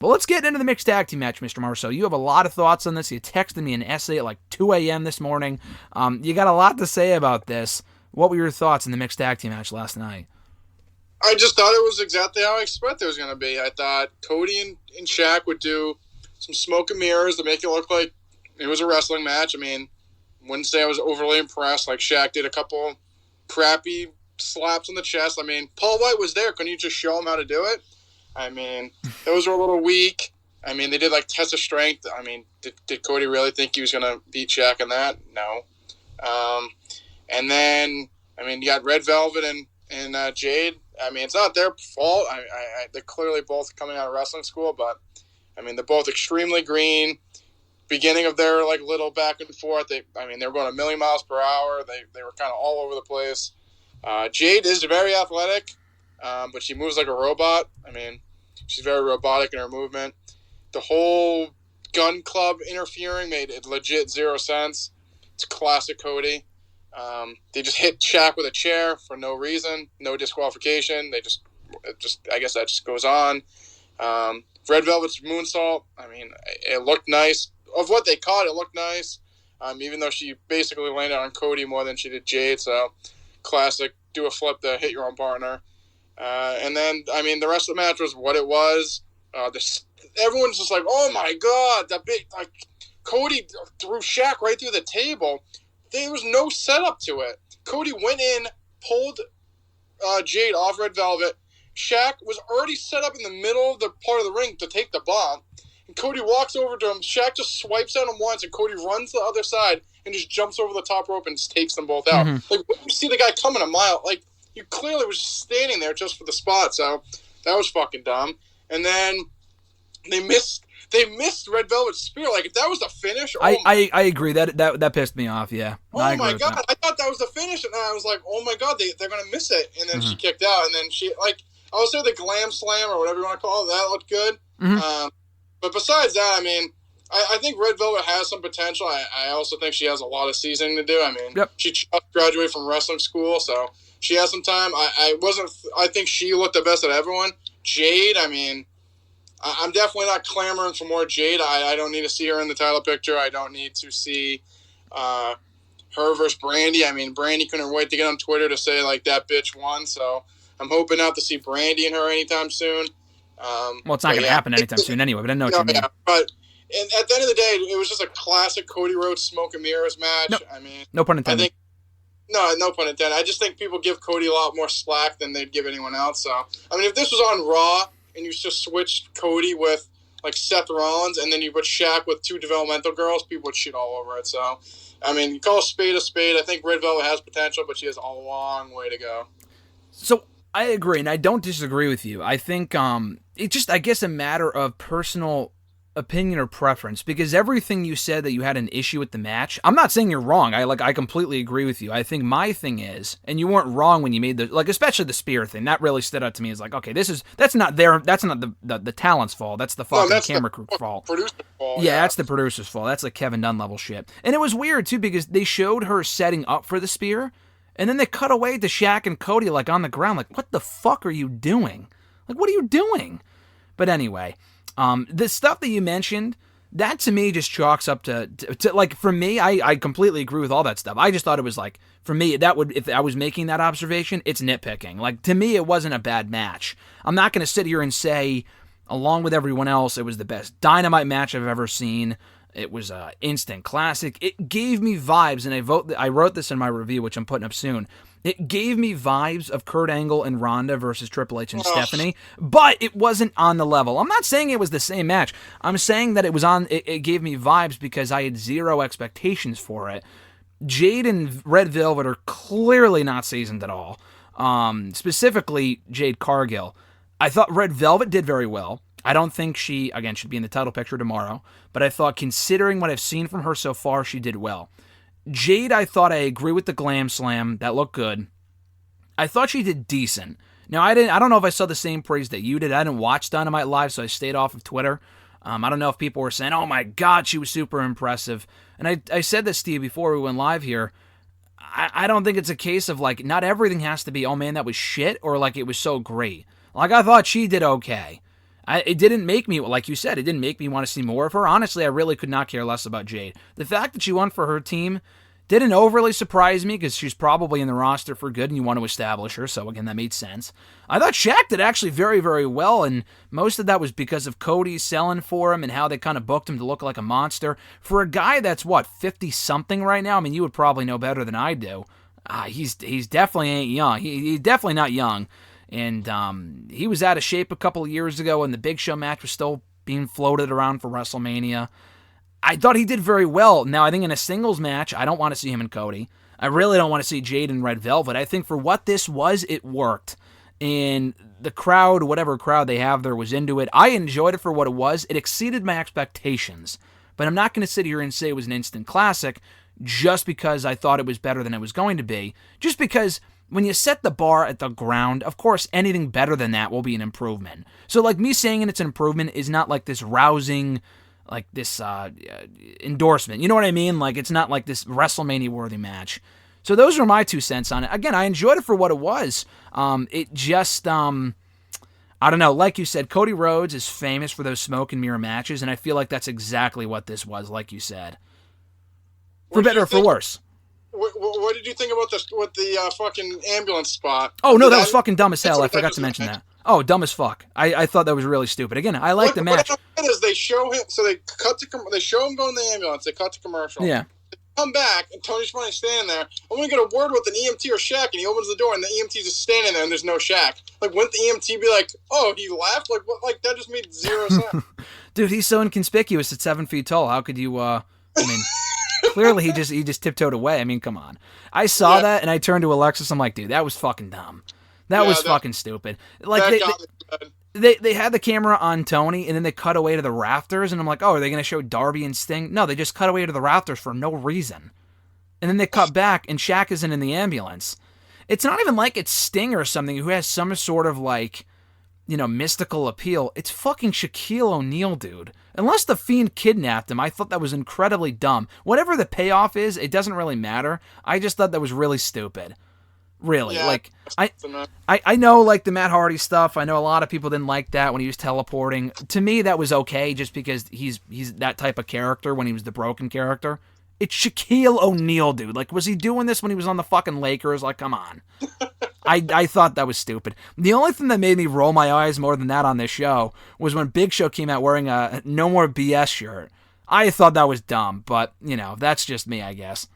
Well, let's get into the mixed tag team match, Mr. Marceau. You have a lot of thoughts on this. You texted me an essay at like 2 a.m. this morning. You got a lot to say about this. What were your thoughts in the mixed tag team match last night? I just thought it was exactly how I expected it was going to be. I thought Cody and Shaq would do some smoke and mirrors to make it look like it was a wrestling match. I mean, wouldn't say I was overly impressed. Like, Shaq did a couple crappy slaps on the chest. I mean, Paul White was there. Couldn't you just show him how to do it? I mean, those were a little weak. I mean, they did like test of strength. I mean, did Cody really think he was going to beat Shaq in that? No. And then, I mean, you got Red Velvet and Jade. I mean, it's not their fault. They're clearly both coming out of wrestling school, but I mean, they're both extremely green. Beginning of their like little back and forth, they were going a million miles per hour. They were kind of all over the place. Jade is very athletic, but she moves like a robot. I mean, she's very robotic in her movement. The whole Gun Club interfering made it legit zero sense. It's classic Cody. They just hit Shaq with a chair for no reason, no disqualification. I guess that just goes on. Red Velvet's moonsault, I mean, it looked nice. Of what they caught, it looked nice. Even though she basically landed on Cody more than she did Jade. So, classic, do a flip to hit your own partner. And then, I mean, the rest of the match was what it was. Everyone's just like, oh my God, Cody threw Shaq right through the table. There was no setup to it. Cody went in, pulled Jade off Red Velvet. Shaq was already set up in the middle of the part of the ring to take the bomb. And Cody walks over to him. Shaq just swipes at him once, and Cody runs to the other side and just jumps over the top rope and just takes them both out. Mm-hmm. Like, when you see the guy coming a mile, like, you clearly was just standing there just for the spot. So that was fucking dumb. And then they missed Red Velvet's spear. Like, if that was the finish, I agree. That pissed me off. Yeah. Oh my God! I thought that was the finish, and I was like, oh my God, they're gonna miss it. And then she kicked out, and then she I would say the glam slam or whatever you want to call it. That looked good. Mm-hmm. But besides that, I mean, I think Red Velvet has some potential. I also think she has a lot of seasoning to do. I mean, She just graduated from wrestling school, so she has some time. I think she looked the best at everyone. Jade, I mean, I'm definitely not clamoring for more Jade. I don't need to see her in the title picture. I don't need to see her versus Brandy. I mean, Brandy couldn't wait to get on Twitter to say, like, that bitch won. So I'm hoping not to see Brandy and her anytime soon. Well, it's not going to happen anytime soon anyway, but I know what you mean. Yeah, but at the end of the day, it was just a classic Cody Rhodes smoke and mirrors match. Nope. I mean, no pun intended. No pun intended. I just think people give Cody a lot more slack than they'd give anyone else. So, I mean, if this was on Raw and you just switched Cody with, like, Seth Rollins and then you put Shaq with two developmental girls, people would shit all over it. So, I mean, you call a spade a spade. I think Red Velvet has potential, but she has a long way to go. So, I agree, and I don't disagree with you. I think it's just, I guess, a matter of personal opinion or preference, because everything you said that you had an issue with the match, I'm not saying you're wrong. I completely agree with you. I think my thing is, and you weren't wrong when you made especially the spear thing, that really stood out to me as like, okay, that's not the talent's fault. That's the fucking camera crew fault. Producer's fault. Yeah, that's the producer's fault. That's like Kevin Dunn level shit. And it was weird too, because they showed her setting up for the spear, and then they cut away to Shaq and Cody like on the ground, like, what the fuck are you doing? Like, what are you doing? But anyway, the stuff that you mentioned, that to me just chalks up to like, for me, I completely agree with all that stuff. I just thought it was like, for me, if I was making that observation, it's nitpicking. Like, to me, it wasn't a bad match. I'm not going to sit here and say, along with everyone else, it was the best Dynamite match I've ever seen. It was an instant classic. It gave me vibes, and I wrote this in my review, which I'm putting up soon. It gave me vibes of Kurt Angle and Ronda versus Triple H and Stephanie, but it wasn't on the level. I'm not saying it was the same match. I'm saying that it gave me vibes because I had zero expectations for it. Jade and Red Velvet are clearly not seasoned at all. Specifically, Jade Cargill. I thought Red Velvet did very well. I don't think she, again, should be in the title picture tomorrow, but I thought, considering what I've seen from her so far, she did well. Jade, I thought, I agree with the glam slam. That looked good. I thought she did decent. Now, I don't know if I saw the same praise that you did. I didn't watch Dynamite Live, so I stayed off of Twitter. I don't know if people were saying, oh my God, she was super impressive. And I said this to you before we went live here. I don't think it's a case of, like, not everything has to be, oh man, that was shit, or like it was so great. Like, I thought she did okay. It didn't make me, like you said, it didn't make me want to see more of her. Honestly, I really could not care less about Jade. The fact that she won for her team didn't overly surprise me because she's probably in the roster for good and you want to establish her, so again, that made sense. I thought Shaq did actually very, very well, and most of that was because of Cody selling for him and how they kind of booked him to look like a monster. For a guy that's, 50-something right now? I mean, you would probably know better than I do. He's definitely ain't young. He's definitely not young. And he was out of shape a couple of years ago, and the Big Show match was still being floated around for WrestleMania. I thought he did very well. Now, I think in a singles match, I don't want to see him and Cody. I really don't want to see Jade and Red Velvet. I think for what this was, it worked. And the crowd, whatever crowd they have there, was into it. I enjoyed it for what it was. It exceeded my expectations. But I'm not going to sit here and say it was an instant classic just because I thought it was better than it was going to be. Just because when you set the bar at the ground, of course, anything better than that will be an improvement. So, like, me saying it's an improvement is not like this rousing, like this endorsement. You know what I mean? Like, it's not like this WrestleMania-worthy match. So those are my 2 cents on it. Again, I enjoyed it for what it was. It just, I don't know. Like you said, Cody Rhodes is famous for those smoke and mirror matches, and I feel like that's exactly what this was, like you said. For better or for worse. What did you think about the fucking ambulance spot? Oh, no, that was fucking dumb as hell. I forgot to mention that. Oh, dumb as fuck. I thought that was really stupid. Again, I like the match. What I is they show him, so they show him going to the ambulance. They cut to commercial. Yeah. They come back, and Tony Schiavone's standing there. I'm going to get a word with an EMT or Shaq, and he opens the door, and the EMT's just standing there, and there's no Shaq. Like, wouldn't the EMT be like, oh, he laughed? Like, what? Like, that just made 0 sense. Dude, he's so inconspicuous at 7 feet tall. How could you, clearly he just tiptoed away. I mean, come on. I saw that, and I turned to Alexis. I'm like, dude, that was fucking dumb. That was fucking stupid. Like, they had the camera on Tony, and then they cut away to the rafters, and I'm like, oh, are they going to show Darby and Sting? No, they just cut away to the rafters for no reason. And then they cut back, and Shaq isn't in the ambulance. It's not even like it's Sting or something who has some sort of, like, mystical appeal. It's fucking Shaquille O'Neal, dude. Unless the Fiend kidnapped him, I thought that was incredibly dumb. Whatever the payoff is, it doesn't really matter. I just thought that was really stupid. Really. Yeah, like, I know, like, the Matt Hardy stuff. I know a lot of people didn't like that when he was teleporting. To me, that was okay just because he's that type of character when he was the broken character. It's Shaquille O'Neal, dude. Like, was he doing this when he was on the fucking Lakers? Like, come on. I thought that was stupid. The only thing that made me roll my eyes more than that on this show was when Big Show came out wearing a No More BS shirt. I thought that was dumb, but, that's just me, I guess.